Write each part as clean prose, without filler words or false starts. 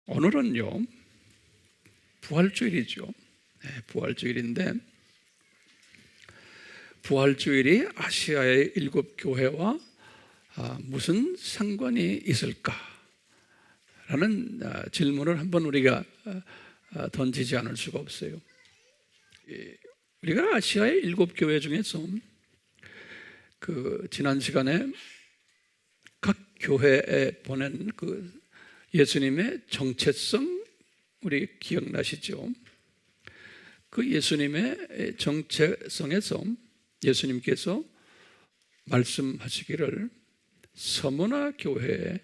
오늘은요, 부활주일이죠. 네, 부활주일인데, 부활주일이 아시아의 7교회와 무슨 상관이 있을까? 라는 질문을 한번 우리가 던지지 않을 수가 없어요. 우리가 아시아의 7교회 중에서 지난 시간에 각 교회에 보낸 예수님의 정체성 우리 기억나시죠? 그 예수님의 정체성에서 예수님께서 말씀하시기를 서머나 교회에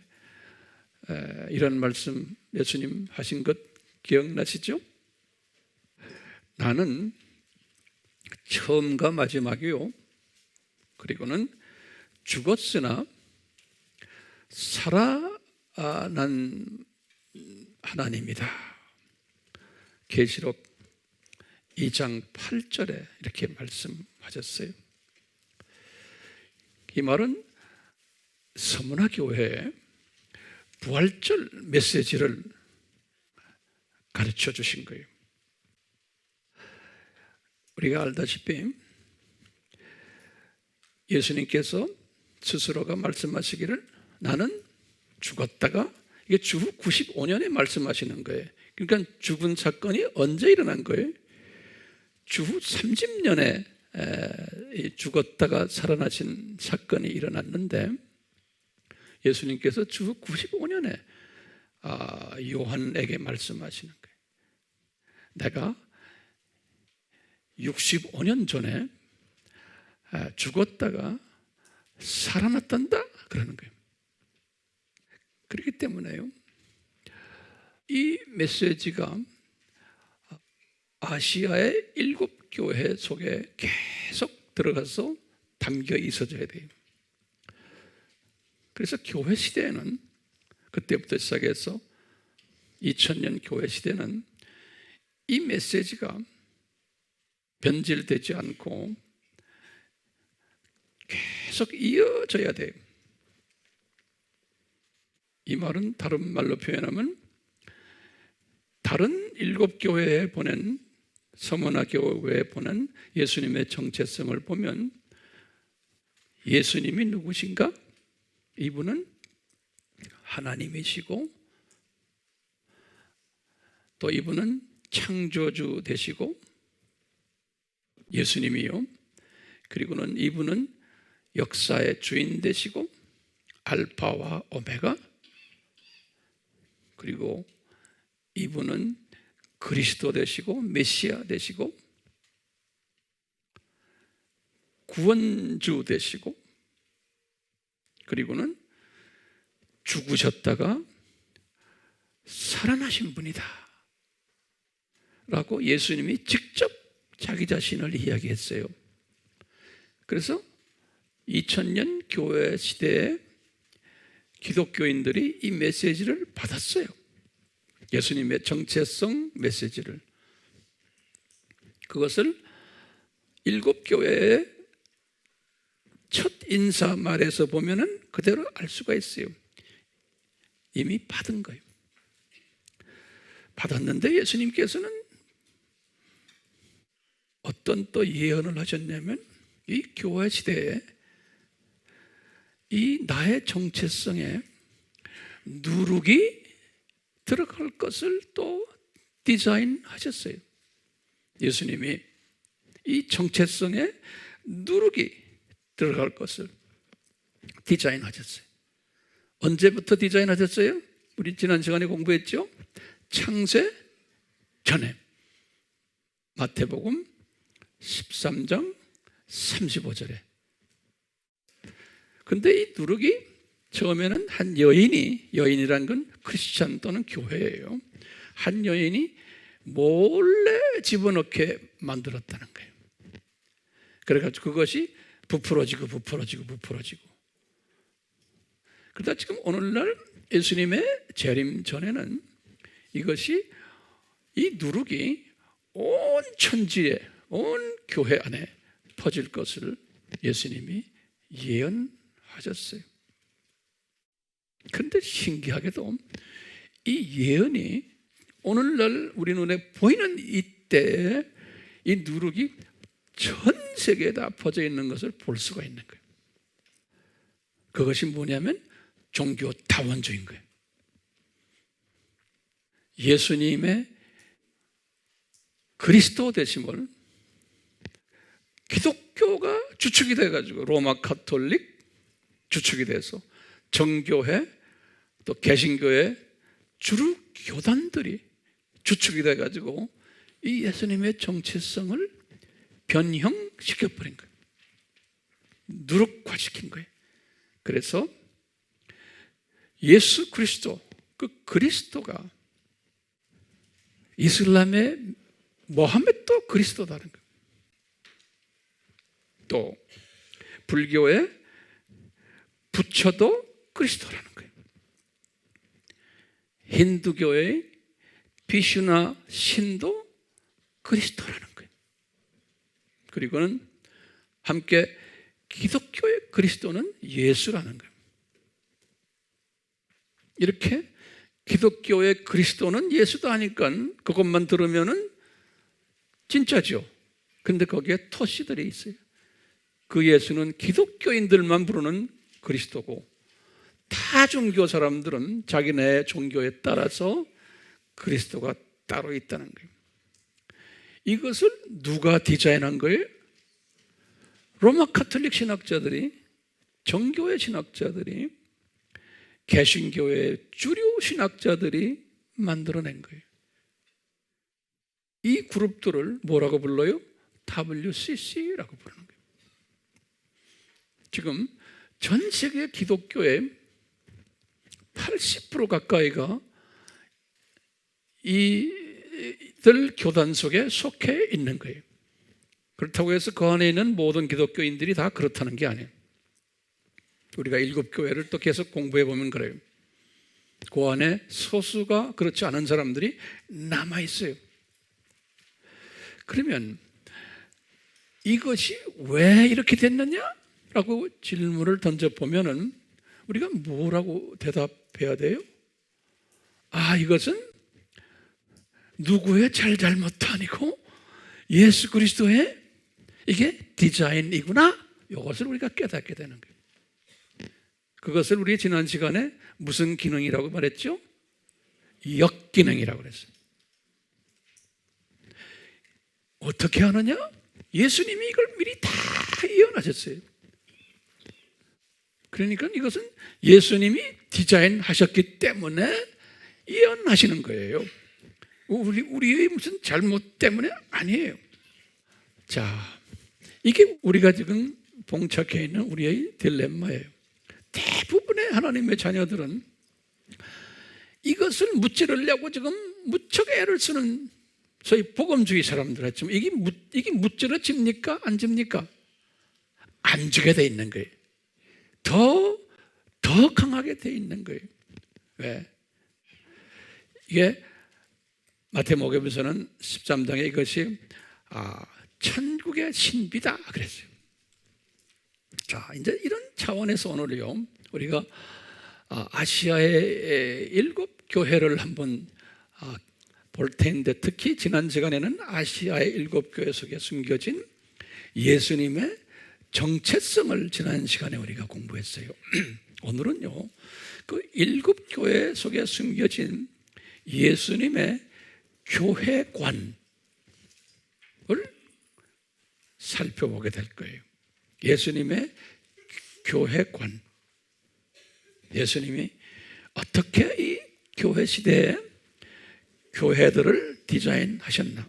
이런 말씀 예수님 하신 것 기억나시죠? 나는 처음과 마지막이요, 그리고는 죽었으나 살아난 하나님이다. 계시록 2장 8절에 이렇게 말씀하셨어요. 이 말은 서머나 교회에 부활절 메시지를 가르쳐 주신 거예요. 우리가 알다시피 예수님께서 스스로가 말씀하시기를 나는 죽었다가, 이게 주후 95년에 말씀하시는 거예요. 그러니까 죽은 사건이 언제 일어난 거예요? 주후 30년에 죽었다가 살아나신 사건이 일어났는데, 예수님께서 주후 95년에 요한에게 말씀하시는 거예요. 내가 65년 전에 죽었다가 살아났단다 그러는 거예요. 그렇기 때문에요, 이 메시지가 아시아의 7교회 속에 계속 들어가서 담겨 있어져야 돼요. 그래서 교회 시대에는, 그때부터 시작해서 2000년 교회 시대는 이 메시지가 변질되지 않고 계속 이어져야 돼요. 이 말은 다른 말로 표현하면 다른 7교회에 보낸, 서머나 교회에 보낸 예수님의 정체성을 보면 예수님이 누구신가? 이분은 하나님이시고, 또 이분은 창조주 되시고, 예수님이요, 그리고는 이분은 역사의 주인 되시고, 알파와 오메가, 그리고 이분은 그리스도 되시고 메시아 되시고 구원주 되시고, 그리고는 죽으셨다가 살아나신 분이다 라고 예수님이 직접 자기 자신을 이야기했어요. 그래서 2000년 교회 시대에 기독교인들이 이 메시지를 받았어요. 예수님의 정체성 메시지를. 그것을 7교회의 첫 인사말에서 보면은 그대로 알 수가 있어요. 이미 받은 거예요. 받았는데 예수님께서는 어떤 또 예언을 하셨냐면, 이 교회 시대에 이 나의 정체성에 누룩이 들어갈 것을 또 디자인하셨어요. 예수님이 이 정체성에 누룩이 들어갈 것을 디자인하셨어요. 언제부터 디자인하셨어요? 우리 지난 시간에 공부했죠? 창세 전에. 마태복음 13장 35절에. 근데 이 누룩이 처음에는 한 여인이란 건 크리스찬 또는 교회예요. 한 여인이 몰래 집어넣게 만들었다는 거예요. 그래가지고 그것이 부풀어지고. 그러다 지금 오늘날 예수님의 재림 전에는 이것이, 이 누룩이 온 천지에, 온 교회 안에 퍼질 것을 예수님이 예언하셨어요. 그런데 신기하게도 이 예언이 오늘날 우리 눈에 보이는 이때 이 누룩이 전 세계에 다 퍼져 있는 것을 볼 수가 있는 거예요. 그것이 뭐냐면 종교 다원주의인 거예요. 예수님의 그리스도 되심을 기독교가 주축이 돼가지고 로마 가톨릭 주축이 돼서 정교회 또 개신교회 주류 교단들이 주축이 돼가지고 이 예수님의 정체성을 변형시켜버린 거예요. 누룩화시킨 거예요. 그래서 예수 그리스도, 그 그리스도가 이슬람의 모하메도 그리스도다는 거예요. 또 불교의 부처도 그리스도라는 거예요. 힌두교의 비슈나 신도 그리스도라는 거예요. 그리고는 함께 기독교의 그리스도는 예수라는 거예요. 이렇게 기독교의 그리스도는 예수다 하니까 그것만 들으면은 진짜죠. 근데 거기에 토시들이 있어요. 그 예수는 기독교인들만 부르는 그리스도고 타 종교 사람들은 자기네 종교에 따라서 그리스도가 따로 있다는 거예요. 이것을 누가 디자인한 거예요? 로마 가톨릭 신학자들이, 정교회 신학자들이, 개신교의 주류 신학자들이 만들어낸 거예요. 이 그룹들을 뭐라고 불러요? WCC라고 부르는 거예요. 지금 전 세계 기독교의 80% 가까이가 이들 교단 속에 속해 있는 거예요. 그렇다고 해서 그 안에 있는 모든 기독교인들이 다 그렇다는 게 아니에요. 우리가 7교회를 또 계속 공부해 보면 그래요. 그 안에 소수가 그렇지 않은 사람들이 남아 있어요. 그러면 이것이 왜 이렇게 됐느냐라고 질문을 던져보면은 우리가 뭐라고 대답해야 돼요? 이것은 누구의 잘못도 아니고 예수 그리스도의 이게 디자인이구나. 이것을 우리가 깨닫게 되는 거예요. 그것을 우리 지난 시간에 무슨 기능이라고 말했죠? 역기능이라고 그랬어요. 어떻게 하느냐? 예수님이 이걸 미리 다 예언하셨어요. 그러니까 이것은 예수님이 디자인하셨기 때문에 예언하시는 거예요. 우리의 무슨 잘못 때문에 아니에요. 자, 이게 우리가 지금 봉착해 있는 우리의 딜레마예요. 대부분의 하나님의 자녀들은 이것을 무찌르려고 지금 무척 애를 쓰는 소위 복음주의 사람들 했지만 이게 무찌러집니까? 안 집니까? 안 주게 돼 있는 거예요. 더 강하게 돼 있는 거예요. 왜? 이게 마태복음에서는 13장에 이것이 천국의 신비다 그랬어요. 자, 이제 이런 차원에서 오늘요 우리가 아시아의 7교회를 한번 볼 텐데, 특히 지난 시간에는 아시아의 7교회 속에 숨겨진 예수님의 정체성을 지난 시간에 우리가 공부했어요. 오늘은요 그 7교회 속에 숨겨진 예수님의 교회관을 살펴보게 될 거예요. 예수님의 교회관, 예수님이 어떻게 이 교회 시대에 교회들을 디자인하셨나?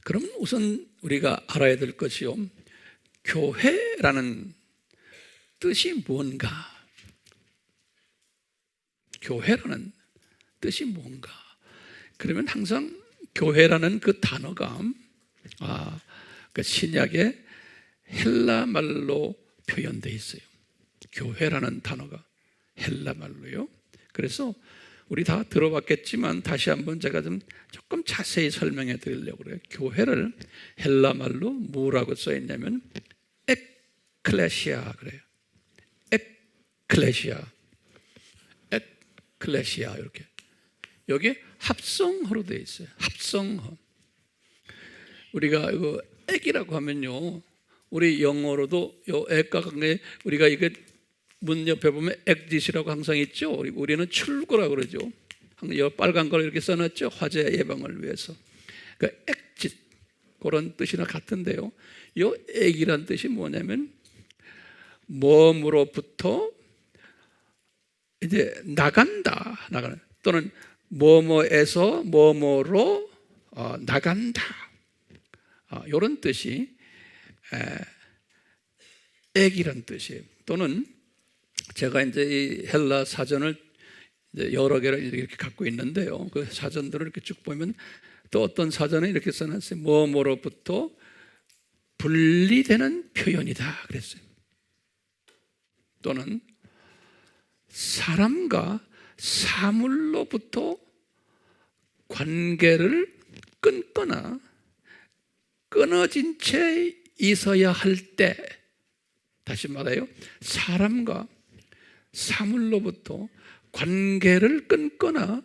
그럼 우선 우리가 알아야 될 것이요, 교회라는 뜻이 뭔가? 교회라는 뜻이 뭔가? 그러면 항상 교회라는 그 단어가 그 신약의 헬라 말로 표현되어 있어요. 교회라는 단어가 헬라 말로요. 그래서 우리 다 들어봤겠지만 다시 한번 제가 조금 자세히 설명해 드리려고 그래요. 교회를 헬라 말로 뭐라고 써 있냐면 에클레시아 그래요. 에클레시아. 클레시아 이렇게. 여기 합성어로 되어 있어요. 합성어. 우리가 이거 액이라고 하면요, 우리 영어로도 요 액과 관계, 우리가 이게 문 옆에 보면 엑짓이라고 항상 있죠. 우리는 출구라고 그러죠. 요 빨간 걸 이렇게 써놨죠. 화재 예방을 위해서. 그러니까 엑짓 그런 뜻이나 같은데요. 요 액이란 뜻이 뭐냐면 뭐로부터 이제 나간다, 또는 뭐뭐에서 뭐뭐로 나간다. 이런 뜻이 액이란 뜻이에요. 또는 제가 이제 이 헬라 사전을 이제 여러 개를 이렇게 갖고 있는데요. 그 사전들을 이렇게 쭉 보면 또 어떤 사전에 이렇게 써놨어요. 뭐뭐로부터 분리되는 표현이다 그랬어요. 또는 사람과 사물로부터 관계를 끊거나 끊어진 채 있어야 할 때, 다시 말해요, 사람과 사물로부터 관계를 끊거나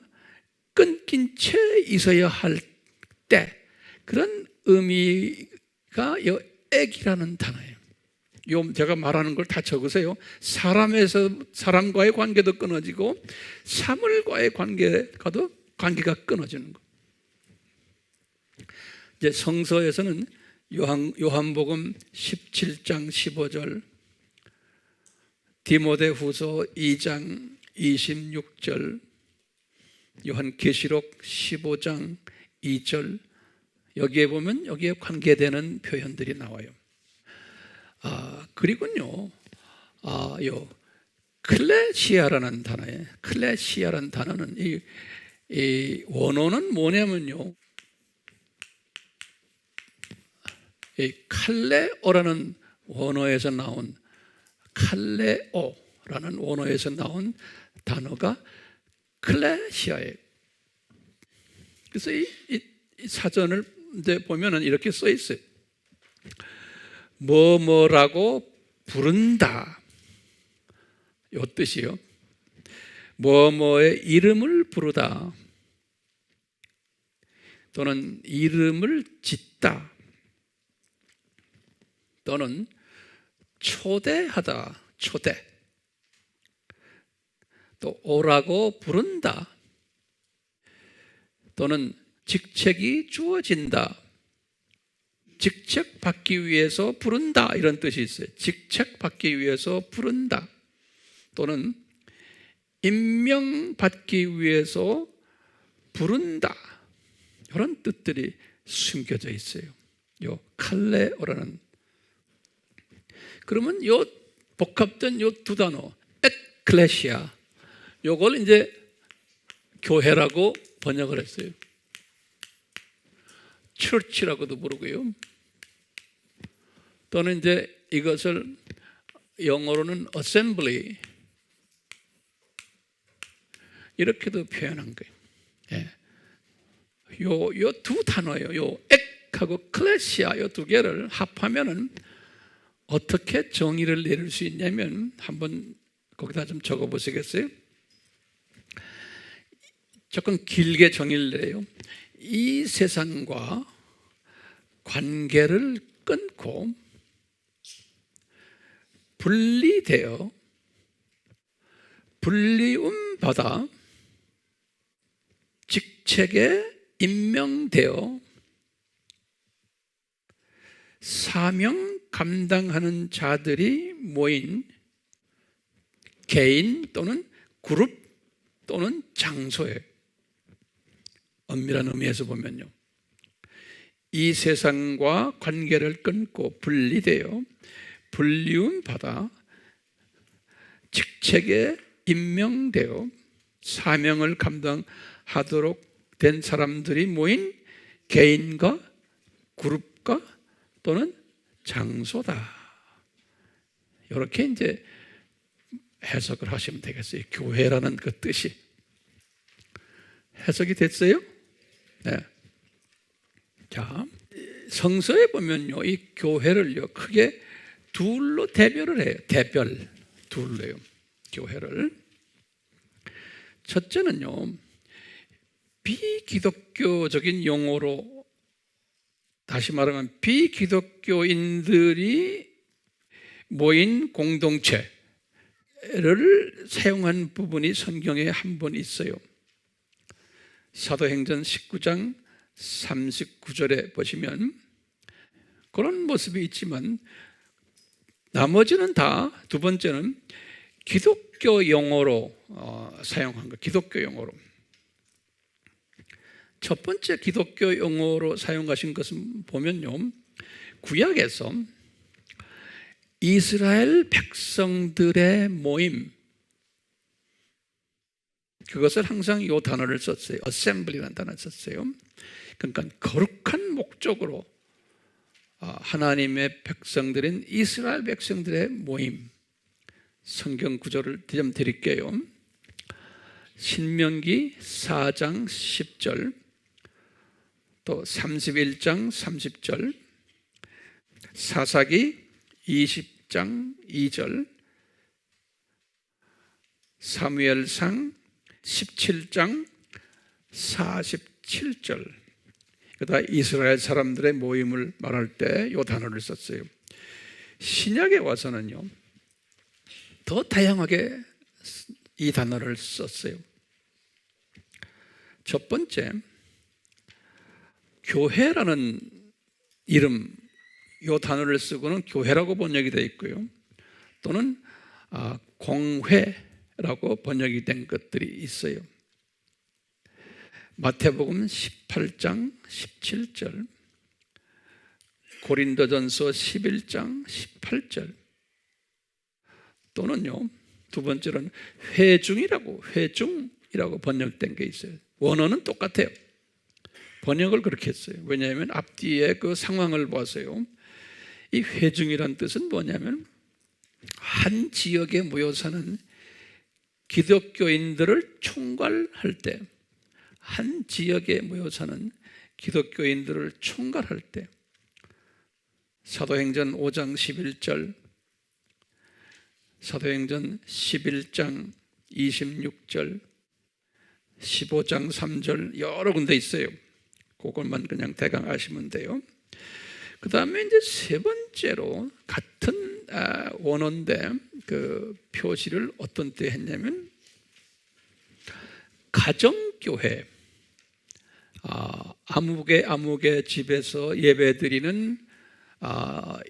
끊긴 채 있어야 할 때, 그런 의미가 이 액이라는 단어예요. 제가 말하는 걸 다 적으세요. 사람과의 관계도 끊어지고 사물과의 관계가 끊어지는 거. 이제 성서에서는 요한복음 17장 15절, 디모데후서 2장 26절, 요한계시록 15장 2절, 여기에 보면 여기에 관계되는 표현들이 나와요. 그리고요, 요 클레시아라는 단어에, 클레시아라는 단어는 이 원어는 뭐냐면요, 이 칼레오라는 원어에서 나온, 칼레오라는 원어에서 나온 단어가 클레시아예요. 그래서 이 사전을 이제 보면은 이렇게 써 있어요. 뭐뭐라고 부른다, 이 뜻이요. 뭐뭐의 이름을 부르다, 또는 이름을 짓다, 또는 초대하다, 초대, 또 오라고 부른다, 또는 직책이 주어진다, 직책 받기 위해서 부른다, 이런 뜻이 있어요. 직책 받기 위해서 부른다, 또는 임명받기 위해서 부른다, 이런 뜻들이 숨겨져 있어요. 요 칼레오라는. 그러면 요 복합된 요 두 단어, 에클레시아, 요걸 이제 교회라고 번역을 했어요. 처치라고도 부르고요. 또는 이제 이것을 영어로는 assembly, 이렇게도 표현한 거예요. 예. 요 두 단어예요. 요 액하고 클레시아, 요 두 개를 합하면은 어떻게 정의를 내릴 수 있냐면, 한번 거기다 좀 적어 보시겠어요? 조금 길게 정의를 내요. 이 세상과 관계를 끊고 분리되어 분리움 받아 직책에 임명되어 사명 감당하는 자들이 모인 개인 또는 그룹 또는 장소예요. 엄밀한 의미에서 보면요, 이 세상과 관계를 끊고 분리되어 분리움 받아 직책에 임명되어 사명을 감당하도록 된 사람들이 모인 개인과 그룹과 또는 장소다. 이렇게 이제 해석을 하시면 되겠어요. 교회라는 그 뜻이. 해석이 됐어요? 네. 자, 성서에 보면요, 이 교회를요 크게 둘로 대별을 해요. 대별 둘로요, 교회를. 첫째는요, 비기독교적인 용어로, 다시 말하면 비기독교인들이 모인 공동체를 사용한 부분이 성경에 한 번 있어요. 사도행전 19장 39절에 보시면 그런 모습이 있지만, 나머지는 다, 두 번째는 기독교 용어로 사용한 거, 기독교 용어로. 첫 번째 기독교 용어로 사용하신 것은 보면요, 구약에서 이스라엘 백성들의 모임, 그것을 항상 이 단어를 썼어요. assembly라는 단어를 썼어요. 그러니까 거룩한 목적으로 하나님의 백성들인 이스라엘 백성들의 모임. 성경 구절을 좀 드릴게요. 신명기 4장 10절, 또 31장 30절, 사사기 20장 2절, 사무엘상 17장 47절. 그다 이스라엘 사람들의 모임을 말할 때 이 단어를 썼어요. 신약에 와서는요, 더 다양하게 이 단어를 썼어요. 첫 번째, 교회라는 이름, 이 단어를 쓰고는 교회라고 번역이 되어 있고요, 또는 공회라고 번역이 된 것들이 있어요. 마태복음 18장 17절, 고린도전서 11장 18절, 또는요, 두 번째로는 회중이라고 번역된 게 있어요. 원어는 똑같아요. 번역을 그렇게 했어요. 왜냐하면 앞뒤에 그 상황을 봐서요, 이 회중이란 뜻은 뭐냐면 한 지역에 모여 사는 기독교인들을 총괄할 때, 한 지역에 모여 사는 기독교인들을 총괄할 때, 사도행전 5장 11절, 사도행전 11장 26절, 15장 3절, 여러 군데 있어요. 그것만 그냥 대강 아시면 돼요. 그 다음에 이제 세 번째로 같은 원어인데 그 표시를 어떤 때 했냐면 가정교회, 아무개 집에서 예배드리는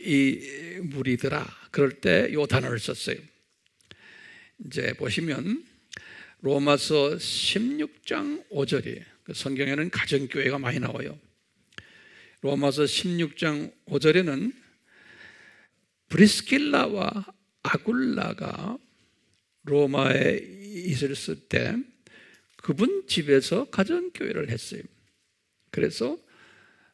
이 무리들아, 그럴 때 이 단어를 썼어요. 이제 보시면 로마서 16장 5절이에요. 성경에는 가정교회가 많이 나와요. 로마서 16장 5절에는 브리스길라와 아굴라가 로마에 있었을 때 그분 집에서 가정교회를 했어요. 그래서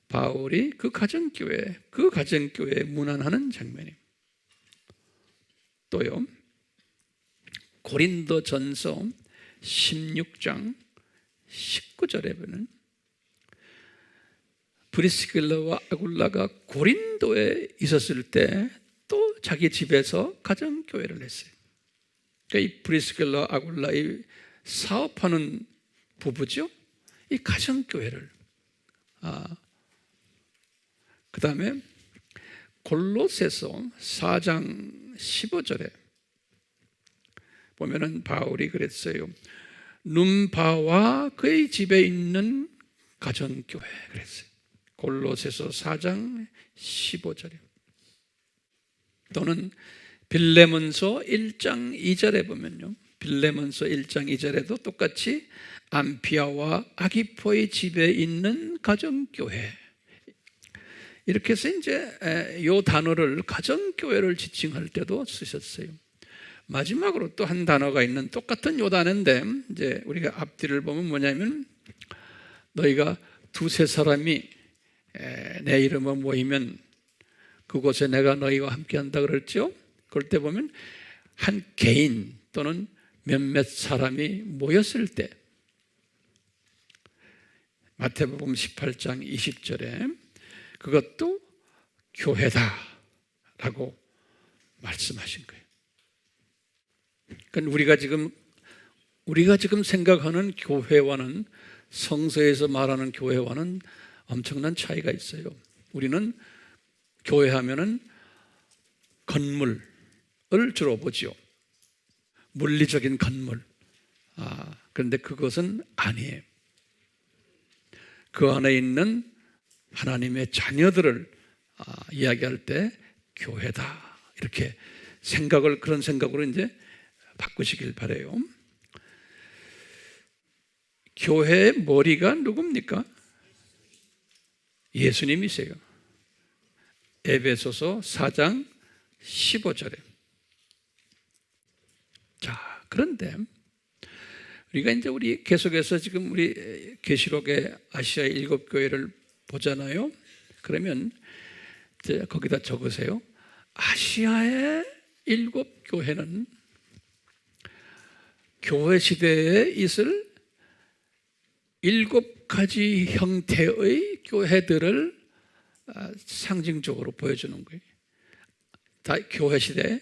바울이 그 가정교회에 문안하는 장면이에요. 또요, 고린도전서 16장 19절에 보면 브리스길라와 아굴라가 고린도에 있었을 때 또 자기 집에서 가정교회를 했어요. 그러니까 이 브리스길라 아굴라, 이 사업하는 부부죠. 이 가정교회를. 그 다음에 골로새서 4장 15절에 보면은 바울이 그랬어요. 눈바와 그의 집에 있는 가정교회 그랬어요. 골로새서 4장 15절에. 또는 빌레몬서 1장 2절에 보면요, 빌레몬서 1장 2절에도 똑같이 암피아와 아기포의 집에 있는 가정교회, 이렇게 해서 이제 이 단어를 가정교회를 지칭할 때도 쓰셨어요. 마지막으로 또 한 단어가 있는 똑같은 요 단어인데, 이제 우리가 앞뒤를 보면 뭐냐면, 너희가 두세 사람이 내 이름을 모이면 그곳에 내가 너희와 함께 한다 그랬죠. 그럴 때 보면 한 개인 또는 몇몇 사람이 모였을 때, 마태복음 18장 20절에 그것도 교회다라고 말씀하신 거예요. 그러니까 우리가 지금 우리가 지금 생각하는 교회와는, 성서에서 말하는 교회와는 엄청난 차이가 있어요. 우리는 교회 하면은 건물을 주로 보지요. 물리적인 건물. 그런데 그것은 아니에요. 그 안에 있는 하나님의 자녀들을 이야기할 때 교회다, 이렇게 그런 생각으로 이제 바꾸시길 바라요. 교회의 머리가 누굽니까? 예수님이세요. 에베소서 4장 15절에. 자, 그런데 우리가 이제 계속해서 지금 우리 계시록의 아시아의 7교회를 보잖아요. 그러면 이제 거기다 적으세요. 아시아의 7교회는 교회 시대에 있을 7가지 형태의 교회들을 상징적으로 보여주는 거예요. 다 교회 시대,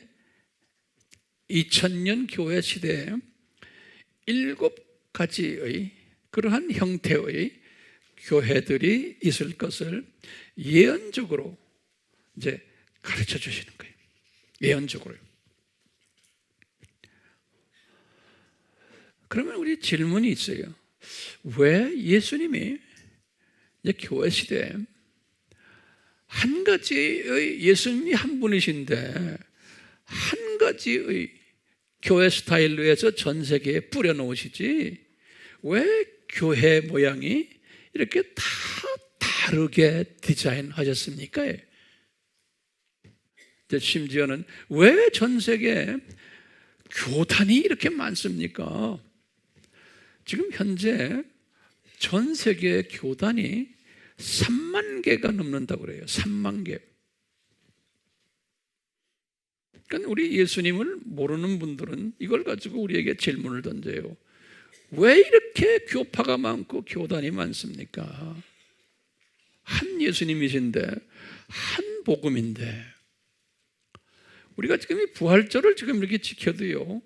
2000년 교회 시대에 7가지의 그러한 형태의 교회들이 있을 것을 예언적으로 이제 가르쳐 주시는 거예요. 예언적으로요. 그러면 우리 질문이 있어요. 왜 예수님이 이제 교회 시대에 한 가지의, 예수님이 한 분이신데 한 가지의 교회 스타일로 해서 전 세계에 뿌려놓으시지, 왜 교회 모양이 이렇게 다 다르게 디자인하셨습니까? 이제 심지어는 왜 전 세계에 교단이 이렇게 많습니까? 지금 현재 전 세계 교단이 3만 개가 넘는다고 그래요. 3만 개. 그러니까 우리 예수님을 모르는 분들은 이걸 가지고 우리에게 질문을 던져요. 왜 이렇게 교파가 많고 교단이 많습니까? 한 예수님이신데, 한 복음인데, 우리가 지금 이 부활절을 지금 이렇게 지켜도요,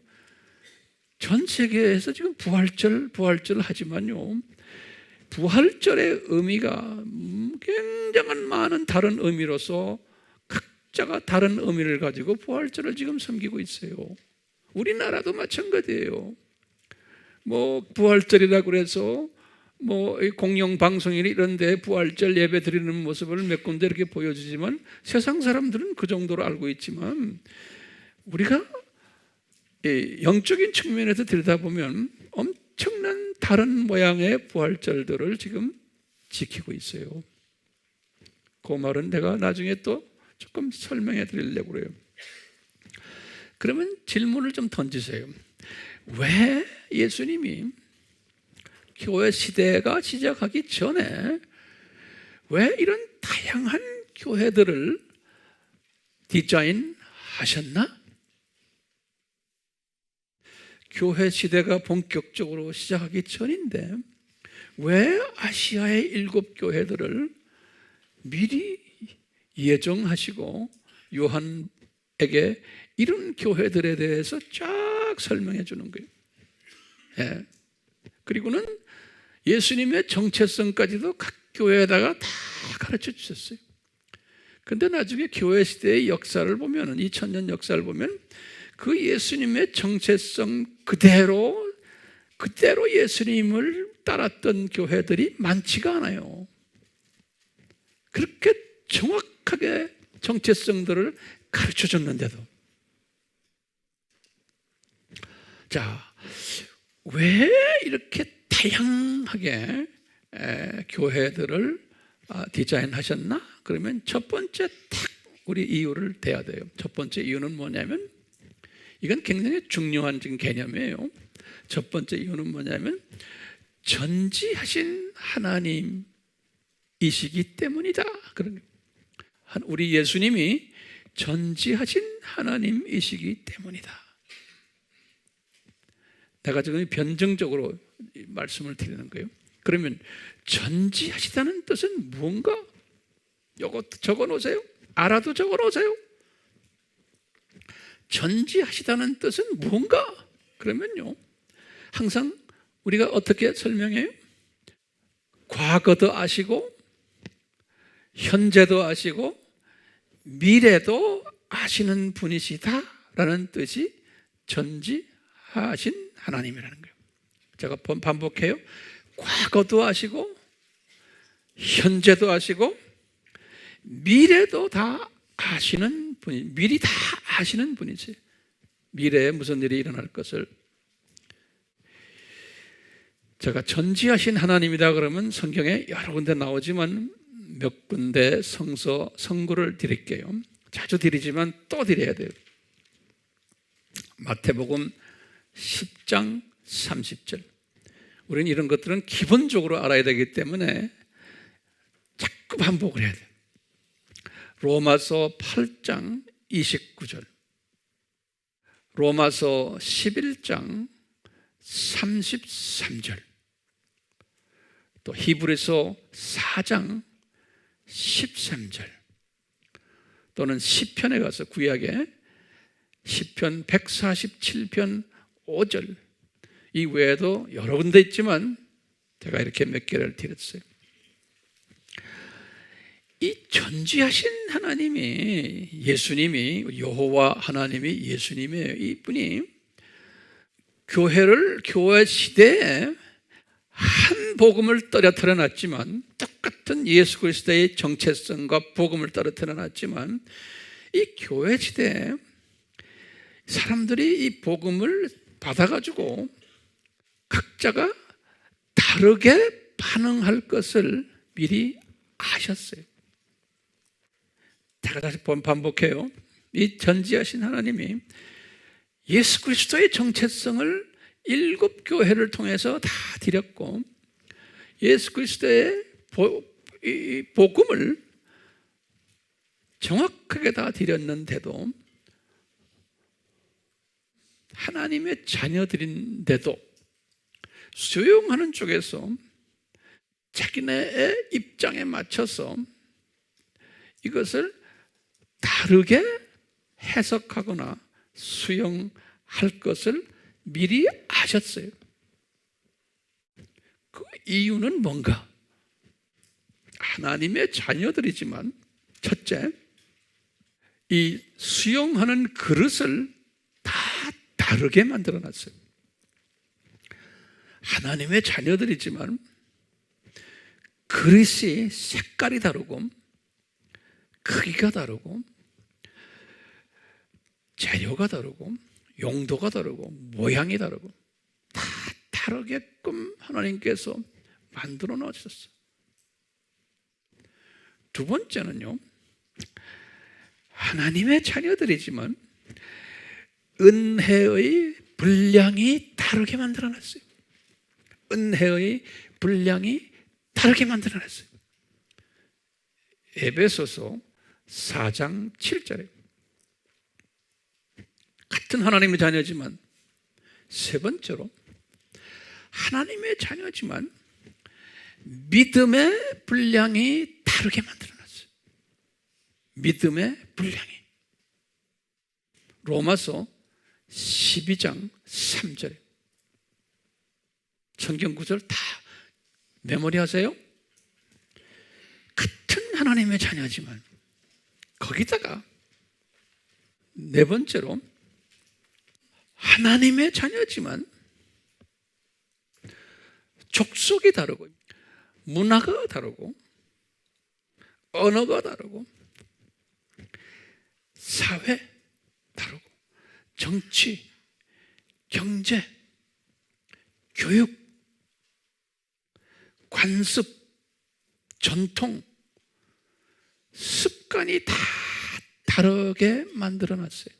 전 세계에서 지금 부활절 하지만요, 부활절의 의미가 굉장한 많은 다른 의미로서 각자가 다른 의미를 가지고 부활절을 지금 섬기고 있어요. 우리나라도 마찬가지예요. 부활절이라고 그래서 공영 방송이나 이런 데 부활절 예배 드리는 모습을 몇 군데 이렇게 보여주지만 세상 사람들은 그 정도로 알고 있지만 우리가 영적인 측면에서 들여다보면 엄청난 다른 모양의 부활절들을 지금 지키고 있어요. 그 말은 내가 나중에 또 조금 설명해 드리려고 그래요. 그러면 질문을 좀 던지세요. 왜 예수님이 교회 시대가 시작하기 전에 왜 이런 다양한 교회들을 디자인하셨나? 교회 시대가 본격적으로 시작하기 전인데 왜 아시아의 7교회들을 미리 예정하시고 요한에게 이런 교회들에 대해서 쫙 설명해 주는 거예요. 예. 그리고는 예수님의 정체성까지도 각 교회에다가 다 가르쳐 주셨어요. 근데 나중에 교회 시대의 역사를 보면, 2000년 역사를 보면 그 예수님의 정체성 그대로 예수님을 따랐던 교회들이 많지가 않아요. 그렇게 정확하게 정체성들을 가르쳐 줬는데도. 자, 왜 이렇게 다양하게 교회들을 디자인하셨나? 그러면 첫 번째 딱 우리 이유를 대야 돼요. 첫 번째 이유는 뭐냐면, 이건 굉장히 중요한 지금 개념이에요. 첫 번째 이유는 뭐냐면 전지하신 하나님이시기 때문이다. 우리 예수님이 전지하신 하나님이시기 때문이다. 내가 지금 변증적으로 말씀을 드리는 거예요. 그러면 전지하시다는 뜻은 무언가? 이것도 적어 놓으세요. 알아도 적어 놓으세요. 전지하시다는 뜻은 무언가? 그러면요, 항상 우리가 어떻게 설명해요? 과거도 아시고 현재도 아시고 미래도 아시는 분이시다 라는 뜻이 전지하신 하나님이라는 거예요. 제가 반복해요. 과거도 아시고 현재도 아시고 미래도 다 아시는 분이, 미리 다 아시는 분이지. 미래에 무슨 일이 일어날 것을. 제가 전지하신 하나님이다 그러면 성경에 여러 군데 나오지만 몇 군데 성구를 드릴게요. 자주 드리지만 또 드려야 돼요. 마태복음 10장 30절. 우리는 이런 것들은 기본적으로 알아야 되기 때문에 자꾸 반복을 해야 돼요. 로마서 8장 29절, 로마서 11장 33절, 또 히브리서 4장 13절, 또는 시편에 가서 구약에 시편 147편 5절, 이 외에도 여러 군데 있지만 제가 이렇게 몇 개를 드렸어요. 이 전지하신 하나님이, 예수님이, 여호와 하나님이 예수님이에요. 이분이 교회 시대에 한 복음을 떨어뜨려 놨지만, 똑같은 예수 그리스도의 정체성과 복음을 떨어뜨려 놨지만, 이 교회 시대에 사람들이 이 복음을 받아가지고 각자가 다르게 반응할 것을 미리 아셨어요. 제가 다시 반복해요. 이 전지하신 하나님이 예수 그리스도의 정체성을 7교회를 통해서 다 드렸고, 예수 그리스도의 복음을 정확하게 다 드렸는데도, 하나님의 자녀들인데도 수용하는 쪽에서 자기네의 입장에 맞춰서 이것을 다르게 해석하거나 수용할 것을 미리 아셨어요. 그 이유는 뭔가? 하나님의 자녀들이지만, 첫째, 이 수용하는 그릇을 다 다르게 만들어 놨어요. 하나님의 자녀들이지만 그릇이 색깔이 다르고 크기가 다르고 재료가 다르고 용도가 다르고 모양이 다르고 다 다르게끔 하나님께서 만들어 놓으셨어요. 두 번째는요, 하나님의 자녀들이지만 은혜의 분량이 다르게 만들어 놨어요. 은혜의 분량이 다르게 만들어 놨어요. 에베소서 4장 7절에 같은 하나님의 자녀지만, 세 번째로 하나님의 자녀지만 믿음의 분량이 다르게 만들어놨어요. 믿음의 분량이. 로마서 12장 3절에 성경 구절 다 메모리 하세요. 같은 하나님의 자녀지만, 거기다가 네 번째로 하나님의 자녀지만 족속이 다르고 문화가 다르고 언어가 다르고 사회 다르고 정치, 경제, 교육, 관습, 전통, 습관이 다 다르게 만들어놨어요.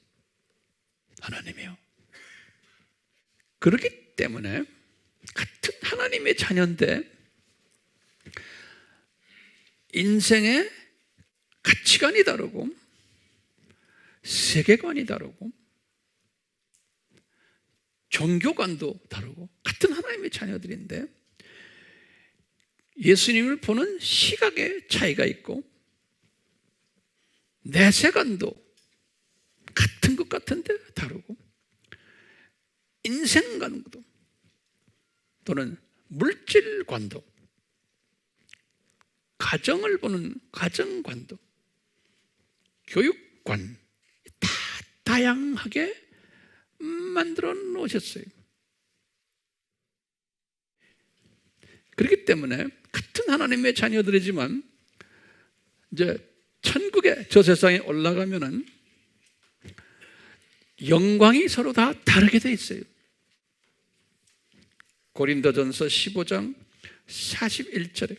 하나님이요. 그렇기 때문에 같은 하나님의 자녀인데 인생의 가치관이 다르고 세계관이 다르고 종교관도 다르고, 같은 하나님의 자녀들인데 예수님을 보는 시각의 차이가 있고 내세관도 같은 것 같은데 다르고 인생관도 또는 물질관도, 가정을 보는 가정관도, 교육관, 다 다양하게 만들어 놓으셨어요. 그렇기 때문에 같은 하나님의 자녀들이지만 이제 천국에, 저 세상에 올라가면은 영광이 서로 다 다르게 돼 있어요. 고린도전서 15장 41절에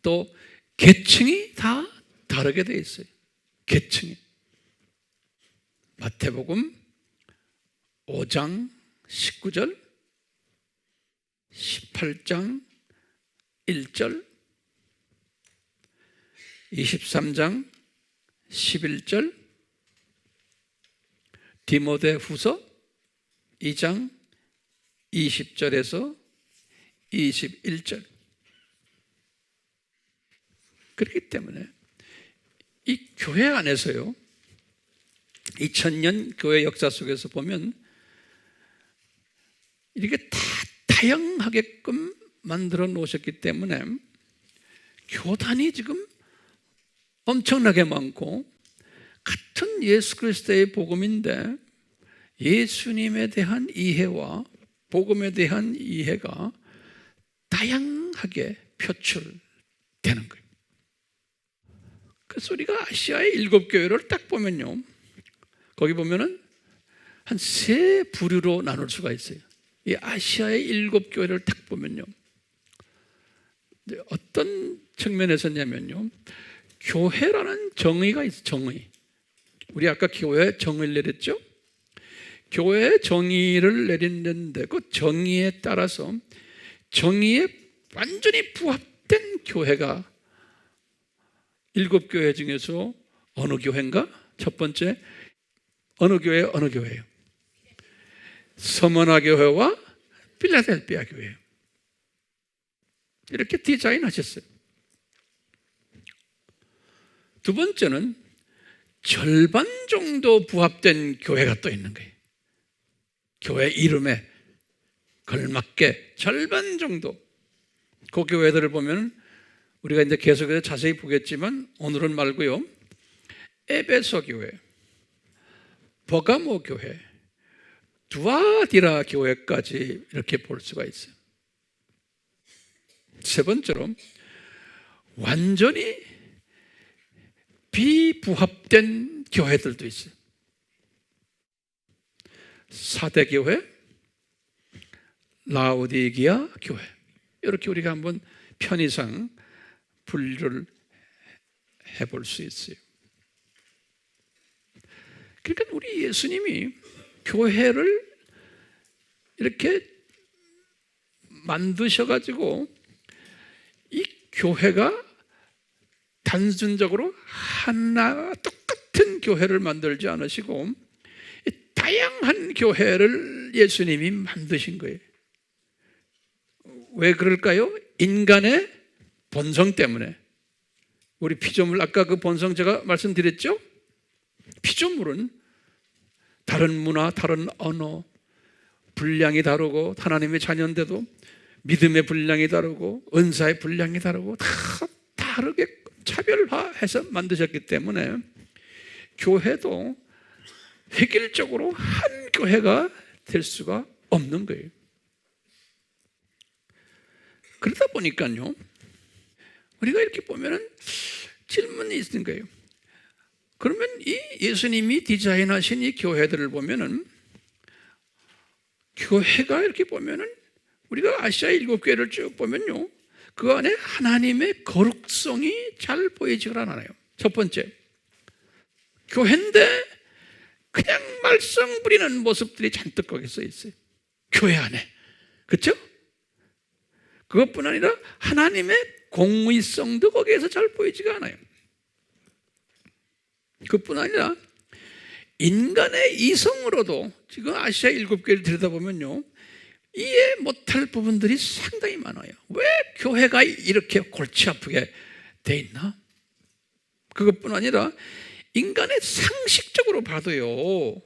또 계층이 다 다르게 돼 있어요. 계층이. 마태복음 5장 19절, 18장 1절, 23장 11절, 디모데후서 2장 20절에서 21절. 그렇기 때문에 이 교회 안에서요, 2000년 교회 역사 속에서 보면 이렇게 다 다양하게끔 만들어 놓으셨기 때문에 교단이 지금 엄청나게 많고, 같은 예수 그리스도의 복음인데 예수님에 대한 이해와 복음에 대한 이해가 다양하게 표출되는 거예요. 그래서 우리가 아시아의 7교회를 딱 보면요, 거기 보면은 한 3부류로 나눌 수가 있어요. 이 아시아의 7교회를 딱 보면요, 어떤 측면에서냐면요, 교회라는 정의가 있어요. 정의. 우리 아까 교회 정의를 내렸죠? 교회 정의를 내렸는데 그 정의에 따라서 정의에 완전히 부합된 교회가 7교회 중에서 어느 교회인가? 첫 번째, 어느 교회, 어느 교회예요? 서머나 교회와 필라델피아 교회예요. 이렇게 디자인하셨어요. 두 번째는 절반 정도 부합된 교회가 또 있는 거예요. 교회 이름에 걸맞게 절반 정도. 그 교회들을 보면 우리가 이제 계속해서 자세히 보겠지만 오늘은 말고요, 에베소 교회, 버가모 교회, 두아디라 교회까지 이렇게 볼 수가 있어요. 세 번째로 완전히 비부합된 교회들도 있어요. 사대교회, 라오디게아 교회, 이렇게 우리가 한번 편의상 분류를 해볼 수 있어요. 그러니까 우리 예수님이 교회를 이렇게 만드셔가지고 이 교회가 단순적으로 하나 똑같은 교회를 만들지 않으시고 다양한 교회를 예수님이 만드신 거예요. 왜 그럴까요? 인간의 본성 때문에. 우리 피조물, 아까 그 본성 제가 말씀드렸죠? 피조물은 다른 문화, 다른 언어, 분량이 다르고, 하나님의 자녀인데도 믿음의 분량이 다르고 은사의 분량이 다르고 다 다르게 차별화해서 만드셨기 때문에 교회도 획일적으로 한 교회가 될 수가 없는 거예요. 그러다 보니까요, 우리가 이렇게 보면은 질문이 있는 거예요. 그러면 이 예수님이 디자인하신 이 교회들을 보면은, 교회가 이렇게 보면은 우리가 아시아 7교회를 쭉 보면요, 그 안에 하나님의 거룩성이 잘 보이지가 않아요. 첫 번째, 교회인데 그냥 말썽 부리는 모습들이 잔뜩 거기 써 있어요. 교회 안에. 그렇죠? 그것뿐 아니라 하나님의 공의성도 거기에서 잘 보이지가 않아요. 그뿐 아니라 인간의 이성으로도 지금 아시아 7교회를 들여다보면요, 이해 못할 부분들이 상당히 많아요. 왜 교회가 이렇게 골치 아프게 돼 있나? 그것뿐 아니라 인간의 상식적으로 봐도요,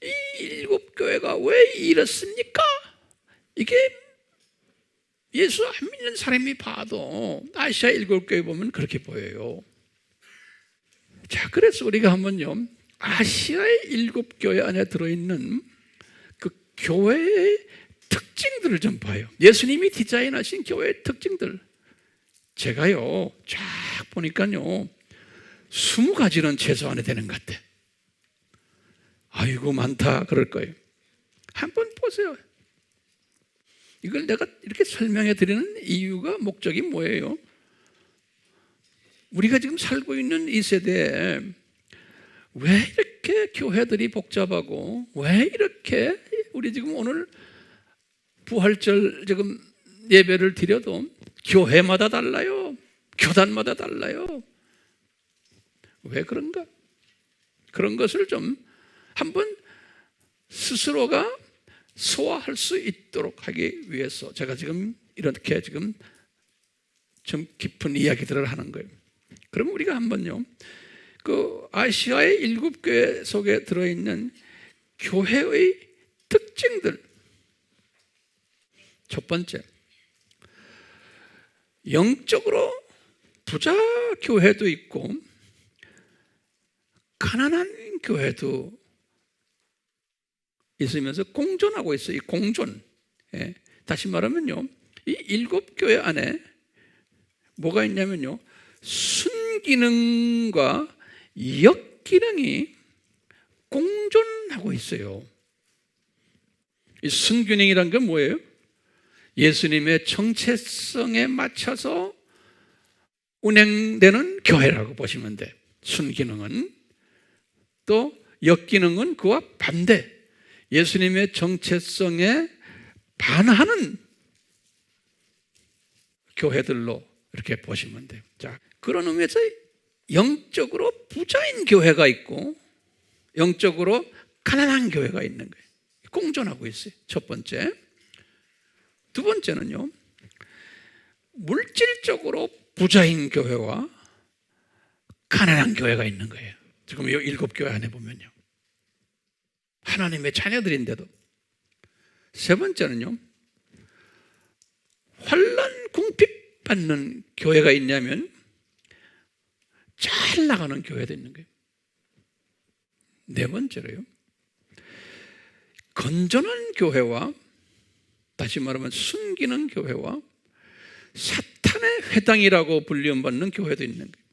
이 일곱 교회가 왜 이렇습니까? 이게 예수 안 믿는 사람이 봐도 아시아 일곱 교회 보면 그렇게 보여요. 자, 그래서 우리가 한번요, 아시아의 일곱 교회 안에 들어있는 그 교회의 특징들을 좀 봐요. 예수님이 디자인하신 교회의 특징들. 제가요, 쫙 보니까요, 20가지는 최소한에 되는 것 같아. 아이고, 많다. 그럴 거예요. 한번 보세요. 이걸 내가 이렇게 설명해 드리는 이유가, 목적이 뭐예요? 우리가 지금 살고 있는 이 세대에 왜 이렇게 교회들이 복잡하고, 왜 이렇게 우리 지금 오늘 부활절 지금 예배를 드려도 교회마다 달라요. 교단마다 달라요. 왜 그런가? 그런 것을 좀 한번 스스로가 소화할 수 있도록 하기 위해서 제가 지금 이렇게 지금 좀 깊은 이야기들을 하는 거예요. 그럼 우리가 한번요, 그 아시아의 일곱 교회 속에 들어있는 교회의 특징들. 첫 번째, 영적으로 부자 교회도 있고 가난한 교회도 있으면서 공존하고 있어요. 이 공존. 예. 다시 말하면요, 이 일곱 교회 안에 뭐가 있냐면요, 순기능과 역기능이 공존하고 있어요. 이 순기능이란 건 뭐예요? 예수님의 정체성에 맞춰서 운행되는 교회라고 보시면 돼. 순기능은. 또 역기능은 그와 반대, 예수님의 정체성에 반하는 교회들로 이렇게 보시면 돼요. 자, 그런 의미에서 영적으로 부자인 교회가 있고 영적으로 가난한 교회가 있는 거예요. 공존하고 있어요. 첫 번째. 두 번째는요, 물질적으로 부자인 교회와 가난한 교회가 있는 거예요. 지금 이 일곱 교회 안에 보면요, 하나님의 자녀들인데도. 세 번째는요, 환난 궁핍 받는 교회가 있냐면 잘 나가는 교회도 있는 거예요. 네 번째로요, 건전한 교회와, 다시 말하면 숨기는 교회와 사탄의 회당이라고 불림받는 교회도 있는 거예요.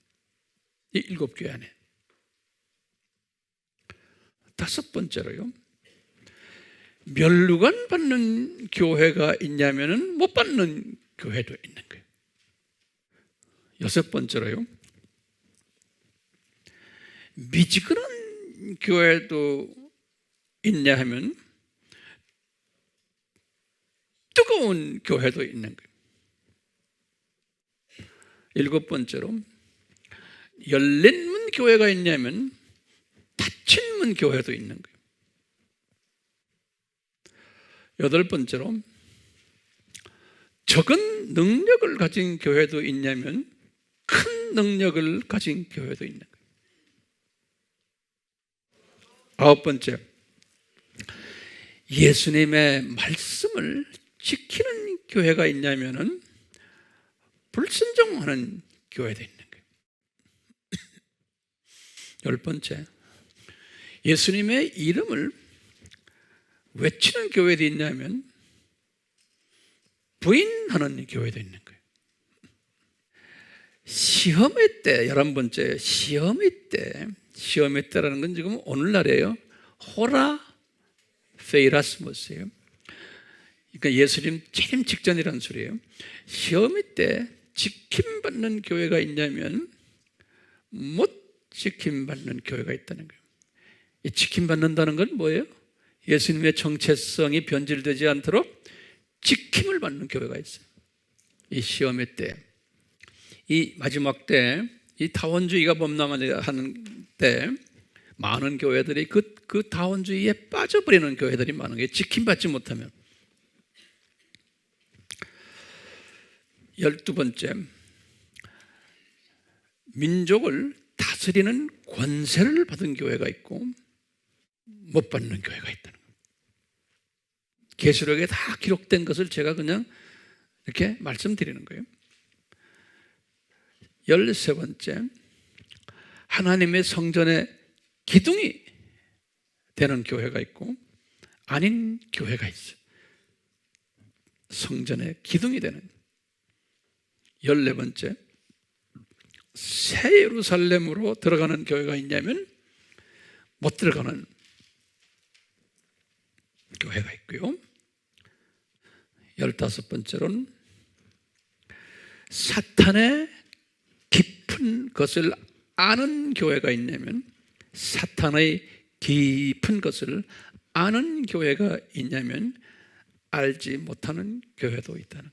이 일곱 교회 안에. 다섯 번째로요, 멸류관 받는 교회가 있냐면은 못 받는 교회도 있는 거예요. 여섯 번째로요, 미지근한 교회도 있냐 하면 뜨거운 교회도 있는 거예요. 일곱 번째로, 열린 문 교회가 있냐면 닫힌 문 교회도 있는 거예요. 여덟 번째로, 적은 능력을 가진 교회도 있냐면 큰 능력을 가진 교회도 있는 거예요. 아홉 번째, 예수님의 말씀을 지키는 교회가 있냐면은 불순종하는 교회도 있는 거예요. 열 번째, 예수님의 이름을 외치는 교회도 있냐면 부인하는 교회도 있는 거예요. 시험의 때, 11번째, 시험의 때라는 건 지금 오늘날이에요. 호라 페이라스모스예요. 그러니까 예수님 재림 직전이라는 소리예요. 시험의 때 지킴받는 교회가 있냐면 못 지킴받는 교회가 있다는 거예요. 이 지킴받는다는 건 뭐예요? 예수님의 정체성이 변질되지 않도록 지킴을 받는 교회가 있어요. 이 시험의 때, 이 마지막 때, 이 다원주의가 범람하는 때 많은 교회들이 그 다원주의에 빠져버리는 교회들이 많은 거예요. 지킴받지 못하면. 12번째, 민족을 다스리는 권세를 받은 교회가 있고 못 받는 교회가 있다는 거예요. 계시록에 다 기록된 것을 제가 그냥 이렇게 말씀드리는 거예요. 13번째, 하나님의 성전의 기둥이 되는 교회가 있고 아닌 교회가 있어요. 성전의 기둥이 되는. 14번째, 새 예루살렘으로 들어가는 교회가 있냐면 못 들어가는 교회가 있고요. 15번째로는 사탄의 깊은 것을 아는 교회가 있냐면 사탄의 깊은 것을 아는 교회가 있냐면 알지 못하는 교회도 있다는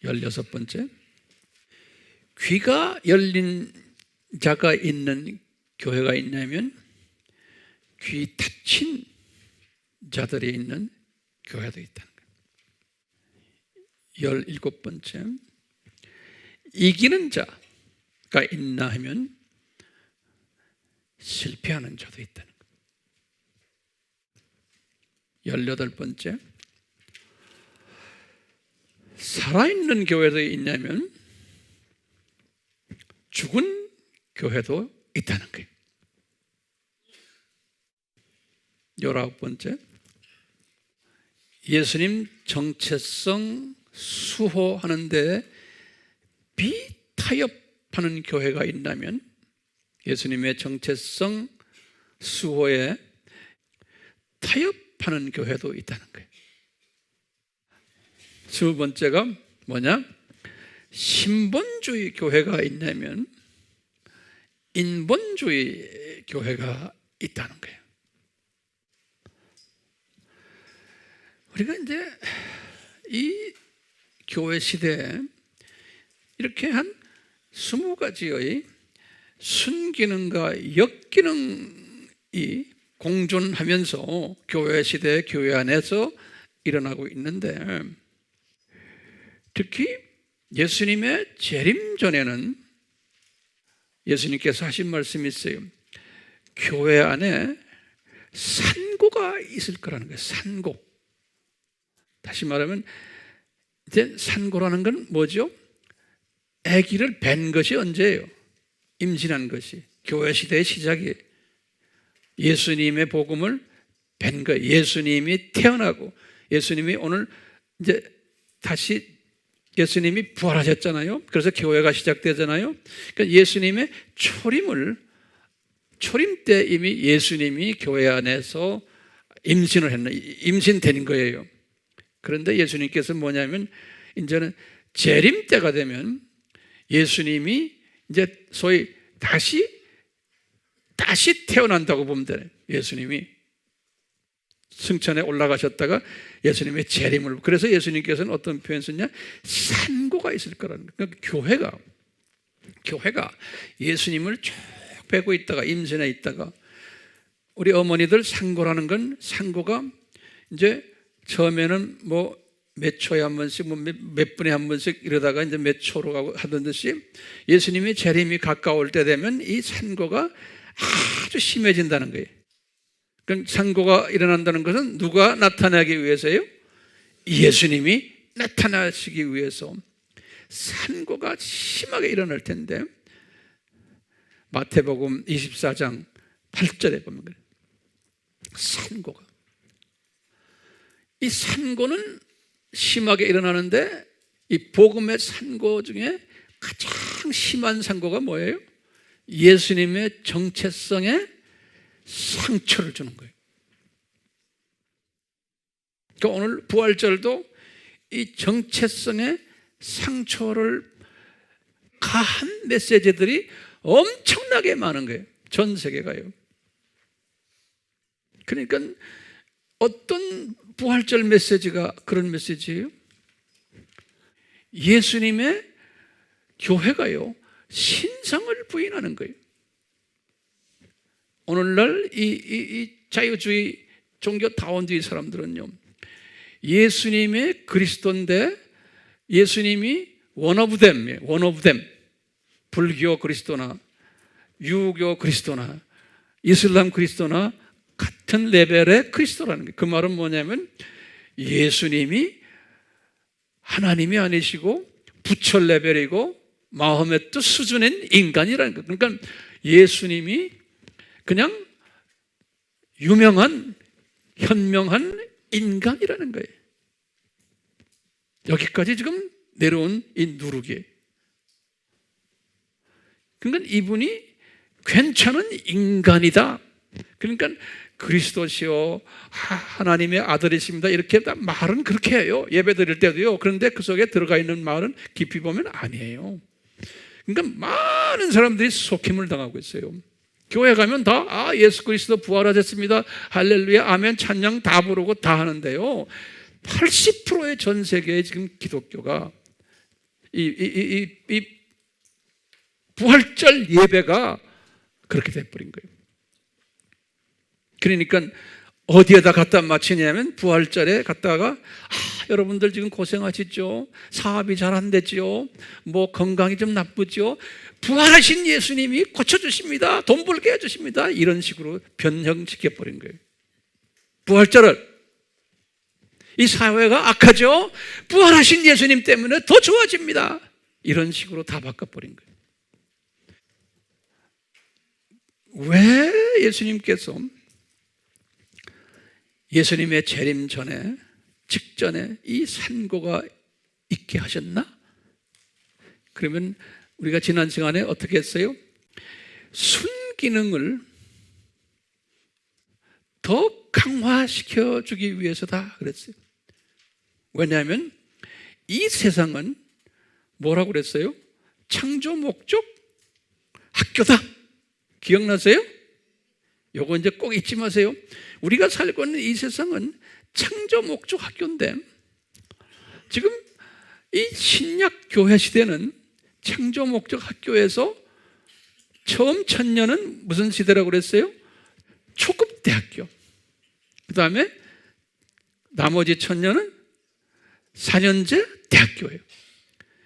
거예요. 16번째, 귀가 열린 자가 있는 교회가 있냐면 귀 닫힌 자들이 있는 교회도 있다는 거예요. 17번째, 이기는 자가 있나 하면 실패하는 자도 있다는 거예요. 18번째, 살아있는 교회도 있냐면 죽은 교회도 있다는 거예요. 19번째, 예수님 정체성 수호하는데 비타협하는 교회가 있다면 예수님의 정체성 수호에 타협하는 교회도 있다는 거예요. 20번째가 뭐냐? 신본주의 교회가 있냐면 인본주의 교회가 있다는 거예요. 우리가 이제 이 교회 시대에 이렇게 한 20가지의 순기능과 역기능이 공존하면서 교회 시대, 교회 안에서 일어나고 있는데, 특히 예수님의 재림 전에는 예수님께서 하신 말씀이 있어요. 교회 안에 산고가 있을 거라는 거예요. 산고. 다시 말하면 이제 산고라는 건 뭐죠? 아기를 뵌 것이 언제예요? 임신한 것이. 교회 시대의 시작이에요. 예수님의 복음을 뵌 거예요. 예수님이 태어나고 예수님이 오늘 이제 다시 예수님이 부활하셨잖아요. 그래서 교회가 시작되잖아요. 그러니까 예수님의 초림 때 이미 예수님이 교회 안에서 임신을 했나, 임신된 거예요. 그런데 예수님께서 뭐냐면 이제는 재림 때가 되면 예수님이 이제 소위 다시 태어난다고 보면 돼요. 예수님이 승천에 올라가셨다가 예수님의 재림을, 그래서 예수님께서는 어떤 표현 썼냐? 산고가 있을 거라는 거예요. 그러니까 교회가 예수님을 쭉 뵈고 있다가 임신해 있다가, 우리 어머니들 산고라는 건, 산고가 이제 처음에는 뭐 몇 초에 한 번씩, 뭐 몇 분에 한 번씩 이러다가 이제 몇 초로 가고 하던 듯이 예수님의 재림이 가까울 때 되면 이 산고가 아주 심해진다는 거예요. 그러니까 산고가 일어난다는 것은 누가 나타나기 위해서예요? 예수님이 나타나시기 위해서 산고가 심하게 일어날 텐데, 마태복음 24장 8절에 보면 그래요. 산고가. 이 산고는 심하게 일어나는데 이 복음의 산고 중에 가장 심한 산고가 뭐예요? 예수님의 정체성에 상처를 주는 거예요. 그러니까 오늘 부활절도 이 정체성의 상처를 가한 메시지들이 엄청나게 많은 거예요. 전 세계가요. 그러니까 어떤 부활절 메시지가 그런 메시지예요? 예수님의 교회가요, 신성을 부인하는 거예요. 오늘날 이 자유주의 종교다원주의 사람들은요, 예수님의 그리스도인데 예수님이 one of them, 불교 그리스도나 유교 그리스도나 이슬람 그리스도나 같은 레벨의 그리스도라는 거예요. 그 말은 뭐냐면 예수님이 하나님이 아니시고 부처 레벨이고 마음의 뜻 수준인 인간이라는 거예요. 그러니까 예수님이 그냥 유명한 현명한 인간이라는 거예요. 여기까지 지금 내려온 이 누룩이에요. 그러니까 이분이 괜찮은 인간이다. 그러니까 그리스도시요 하나님의 아들이십니다 이렇게 말은 그렇게 해요. 예배 드릴 때도요. 그런데 그 속에 들어가 있는 말은 깊이 보면 아니에요. 그러니까 많은 사람들이 속임을 당하고 있어요. 교회 가면 다 예수 그리스도 부활하셨습니다 할렐루야 아멘 찬양 다 부르고 다 하는데요, 80%의 전 세계의 지금 기독교가 이 부활절 예배가 그렇게 돼버린 거예요. 그러니까 어디에다 갖다 맞추냐면 부활절에 갖다가 여러분들 지금 고생하시죠? 사업이 잘 안 됐죠? 뭐 건강이 좀 나쁘죠? 부활하신 예수님이 고쳐주십니다. 돈 벌게 해주십니다. 이런 식으로 변형시켜버린 거예요. 부활절을. 이 사회가 악하죠? 부활하신 예수님 때문에 더 좋아집니다. 이런 식으로 다 바꿔버린 거예요. 왜 예수님께서 예수님의 재림 전에 직전에 이 산고가 있게 하셨나? 그러면 우리가 지난 시간에 어떻게 했어요? 순기능을 더 강화시켜 주기 위해서다 그랬어요. 왜냐하면 이 세상은 뭐라고 그랬어요? 창조 목적 학교다. 기억나세요? 요거 이제 꼭 잊지 마세요. 우리가 살고 있는 이 세상은 창조 목적 학교인데, 지금 이 신약 교회 시대는 창조 목적 학교에서 처음 1000년은 무슨 시대라고 그랬어요? 초급 대학교. 그 다음에 나머지 1000년은 4년제 대학교예요.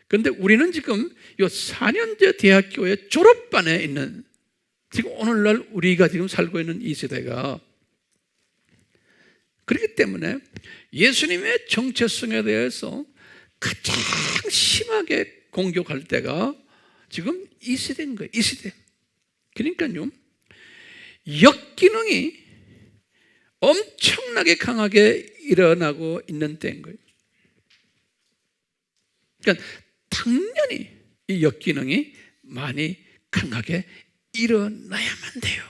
그런데 우리는 지금 이 4년제 대학교의 졸업반에 있는, 지금 오늘날 우리가 지금 살고 있는 이 세대가, 그렇기 때문에 예수님의 정체성에 대해서 가장 심하게 공격할 때가 지금 이 시대인 거예요. 이 시대. 그러니까요, 역기능이 엄청나게 강하게 일어나고 있는 때인 거예요. 그러니까 당연히 이 역기능이 많이 강하게 일어나야만 돼요.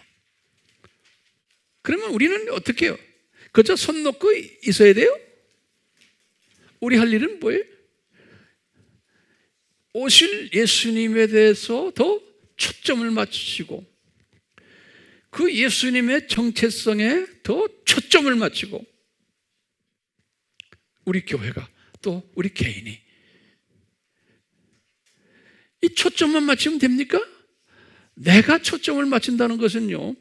그러면 우리는 어떻게 해요? 그저 손 놓고 있어야 돼요? 우리 할 일은 뭐예요? 오실 예수님에 대해서 더 초점을 맞추시고, 그 예수님의 정체성에 더 초점을 맞추고, 우리 교회가 또 우리 개인이 이 초점만 맞추면 됩니까? 내가 초점을 맞춘다는 것은요,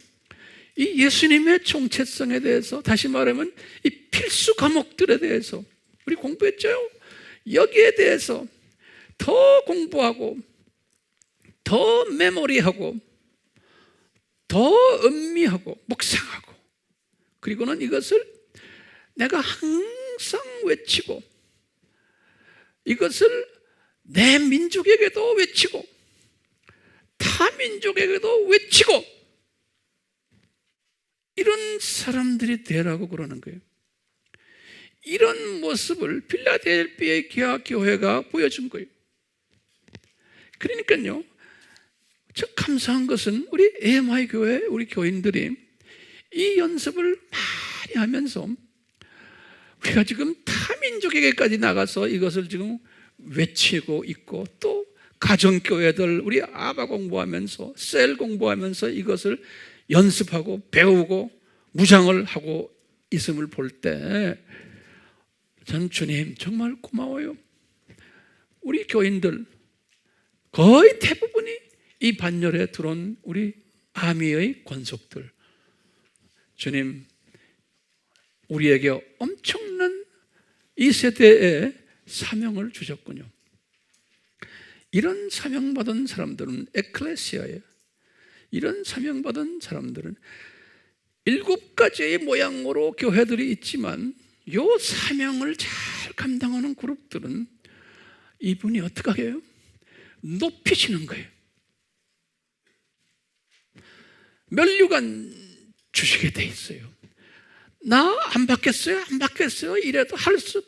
이 예수님의 정체성에 대해서, 다시 말하면 이 필수 과목들에 대해서 우리 공부했죠? 여기에 대해서 더 공부하고 더 메모리하고 더 음미하고 묵상하고, 그리고는 이것을 내가 항상 외치고, 이것을 내 민족에게도 외치고 타 민족에게도 외치고, 이런 사람들이 되라고 그러는 거예요. 이런 모습을 필라델피아의 교회가 보여준 거예요. 그러니까요, 저 감사한 것은 우리 AMI 교회 우리 교인들이 이 연습을 많이 하면서 우리가 지금 타민족에게까지 나가서 이것을 지금 외치고 있고, 또 가정교회들 우리 아바 공부하면서 셀 공부하면서 이것을 연습하고 배우고 무장을 하고 있음을 볼 때, 전 주님 정말 고마워요. 우리 교인들 거의 대부분이 이 반열에 들어온 우리 아미의 권속들, 주님 우리에게 엄청난 이 세대에 사명을 주셨군요. 이런 사명받은 사람들은 에클레시아예요. 이런 사명받은 사람들은 7가지의 모양으로 교회들이 있지만 요 사명을 잘 감당하는 그룹들은 이분이 어떻게 해요? 높이시는 거예요. 면류관 주시게 돼 있어요. 나 안 받겠어요? 안 받겠어요? 이래도 할 수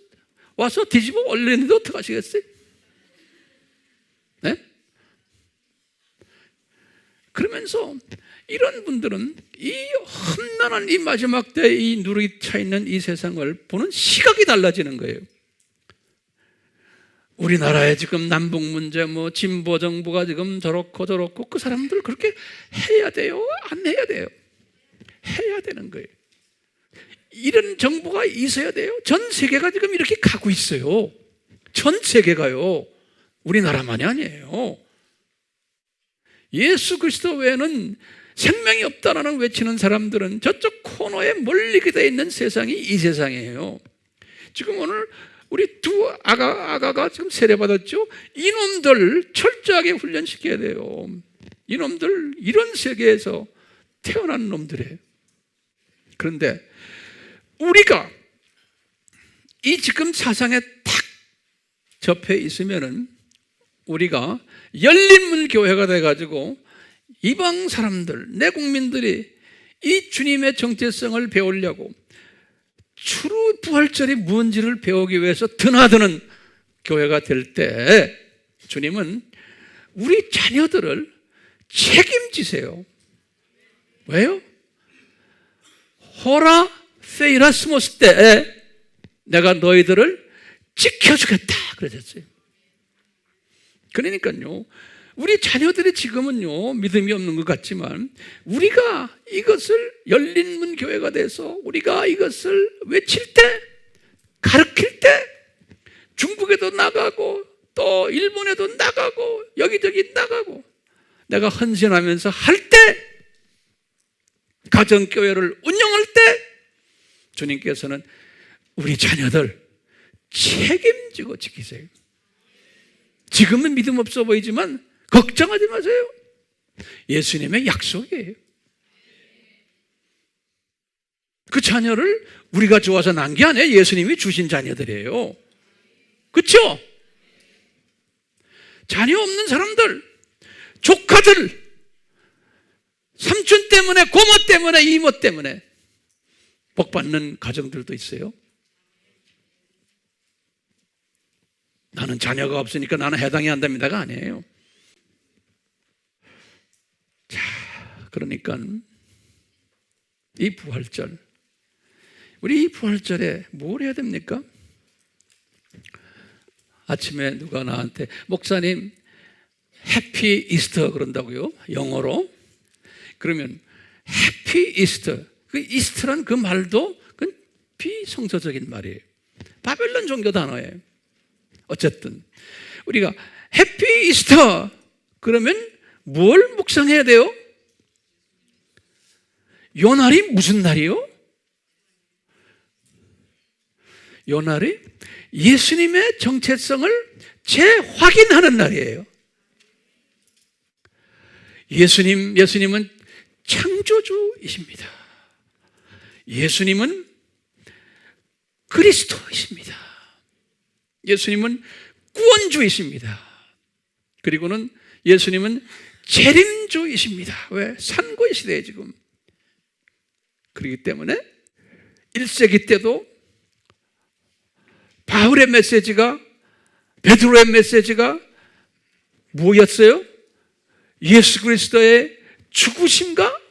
와서 뒤집어 올리는데 어떡하시겠어요? 네? 그러면서 이런 분들은 이 험난한 이 마지막 때 이 누룩이 차 있는 이 세상을 보는 시각이 달라지는 거예요. 우리나라의 지금 남북 문제, 진보 정부가 지금 저렇고 그 사람들 그렇게 해야 돼요? 안 해야 돼요? 해야 되는 거예요. 이런 정부가 있어야 돼요. 전 세계가 지금 이렇게 가고 있어요. 전 세계가요. 우리나라만이 아니에요. 예수 그리스도 외에는 생명이 없다라는 외치는 사람들은 저쪽 코너에 멀리 기대 있는 세상이 이 세상이에요. 지금 오늘 우리 두 아가가 지금 세례받았죠? 이놈들 철저하게 훈련시켜야 돼요. 이놈들 이런 세계에서 태어난 놈들이에요. 그런데 우리가 이 지금 사상에 탁 접해 있으면은 우리가 열린문 교회가 돼가지고 이방 사람들, 내 국민들이 이 주님의 정체성을 배우려고 추루 부활절이 뭔지를 배우기 위해서 드나드는 교회가 될 때 주님은 우리 자녀들을 책임지세요. 왜요? 호라 세이라스모스 때 내가 너희들을 지켜주겠다 그러셨어요. 그러니까요, 우리 자녀들이 지금은요 믿음이 없는 것 같지만 우리가 이것을 열린문 교회가 돼서 우리가 이것을 외칠 때, 가르칠 때 중국에도 나가고 또 일본에도 나가고 여기저기 나가고 내가 헌신하면서 할 때, 가정교회를 운영할 때 주님께서는 우리 자녀들 책임지고 지키세요. 지금은 믿음 없어 보이지만 걱정하지 마세요. 예수님의 약속이에요. 그 자녀를 우리가 좋아서 난 게 아니에요. 예수님이 주신 자녀들이에요. 그렇죠? 자녀 없는 사람들, 조카들, 삼촌 때문에, 고모 때문에, 이모 때문에 복받는 가정들도 있어요. 나는 자녀가 없으니까 나는 해당이 안 됩니다가 아니에요. 자, 그러니까 이 부활절, 우리 이 부활절에 뭘 해야 됩니까? 아침에 누가 나한테 목사님 해피 이스터 그런다고요? 영어로. 그러면 해피 이스터, 그 이스터란 그 말도 그건 비성서적인 말이에요. 바벨론 종교 단어예요. 어쨌든 우리가 해피 이스터 그러면 뭘 묵상해야 돼요? 요 날이 무슨 날이요? 요 날이 예수님의 정체성을 재확인하는 날이에요. 예수님은 창조주이십니다. 예수님은 그리스도이십니다. 예수님은 구원주이십니다. 그리고는 예수님은 재림주이십니다. 왜? 산고의 시대에 지금. 그렇기 때문에 1세기 때도 바울의 메시지가, 베드로의 메시지가 뭐였어요? 예수 그리스도의 죽으심과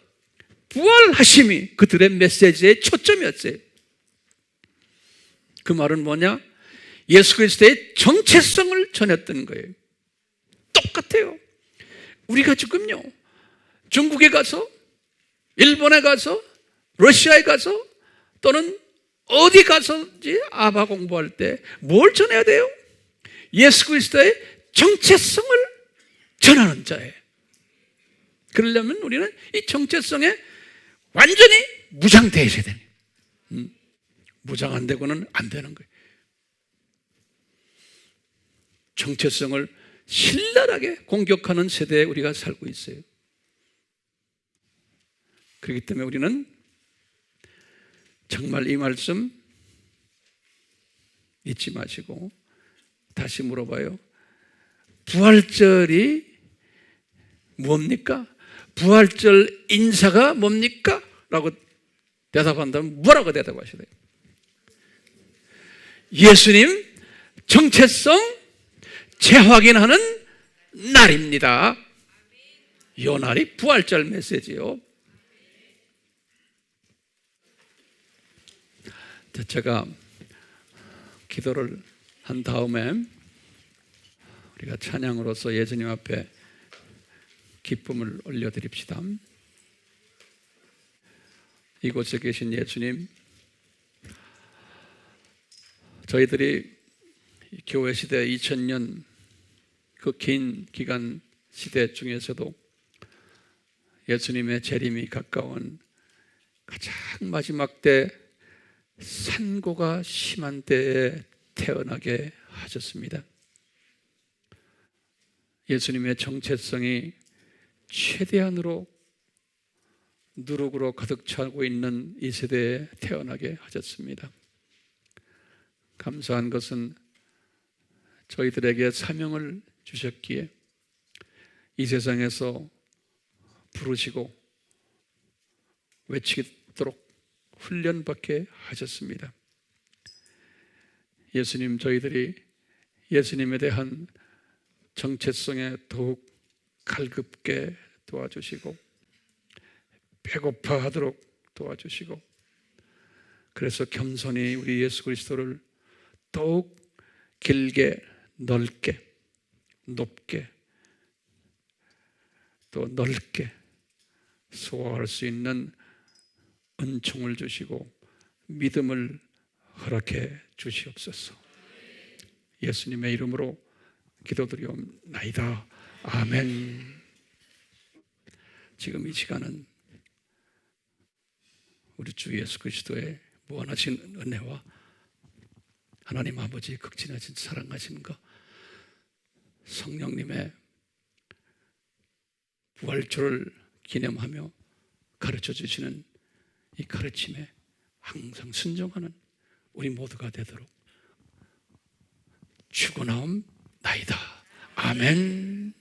부활하심이 그들의 메시지의 초점이었어요. 그 말은 뭐냐? 예수 그리스도의 정체성을 전했던 거예요. 똑같아요. 우리가 지금요 중국에 가서, 일본에 가서, 러시아에 가서 또는 어디 가서든지 아바 공부할 때 뭘 전해야 돼요? 예수 그리스도의 정체성을 전하는 자예요. 그러려면 우리는 이 정체성에 완전히 무장되어 있어야 돼요. 무장 안 되고는 안 되는 거예요. 정체성을 신랄하게 공격하는 세대에 우리가 살고 있어요. 그렇기 때문에 우리는 정말 이 말씀 잊지 마시고 다시 물어봐요. 부활절이 뭡니까? 부활절 인사가 뭡니까? 라고 대답한다면 뭐라고 대답하셔야 돼요? 예수님 정체성 재확인하는 날입니다. 이 날이 부활절 메시지요. 제가 기도를 한 다음에 우리가 찬양으로서 예수님 앞에 기쁨을 올려드립시다. 이곳에 계신 예수님, 저희들이 교회 시대 2000년 그 긴 기간 시대 중에서도 예수님의 재림이 가까운 가장 마지막 때 산고가 심한 때에 태어나게 하셨습니다. 예수님의 정체성이 최대한으로 누룩으로 가득 차고 있는 이 세대에 태어나게 하셨습니다. 감사한 것은 저희들에게 사명을 주셨기에 이 세상에서 부르시고 외치도록 훈련받게 하셨습니다. 예수님, 저희들이 예수님에 대한 정체성에 더욱 갈급게 도와주시고 배고파하도록 도와주시고, 그래서 겸손히 우리 예수 그리스도를 더욱 길게 넓게 높게 또 넓게 소화할 수 있는 은총을 주시고 믿음을 허락해 주시옵소서. 예수님의 이름으로 기도드리옵나이다. 아멘. 지금 이 시간은 우리 주 예수 그리스도의 무한하신 은혜와 하나님 아버지의 극진하신 사랑하심과 성령님의 부활절을 기념하며 가르쳐 주시는 이 가르침에 항상 순종하는 우리 모두가 되도록 축원하옵나이다. 아멘.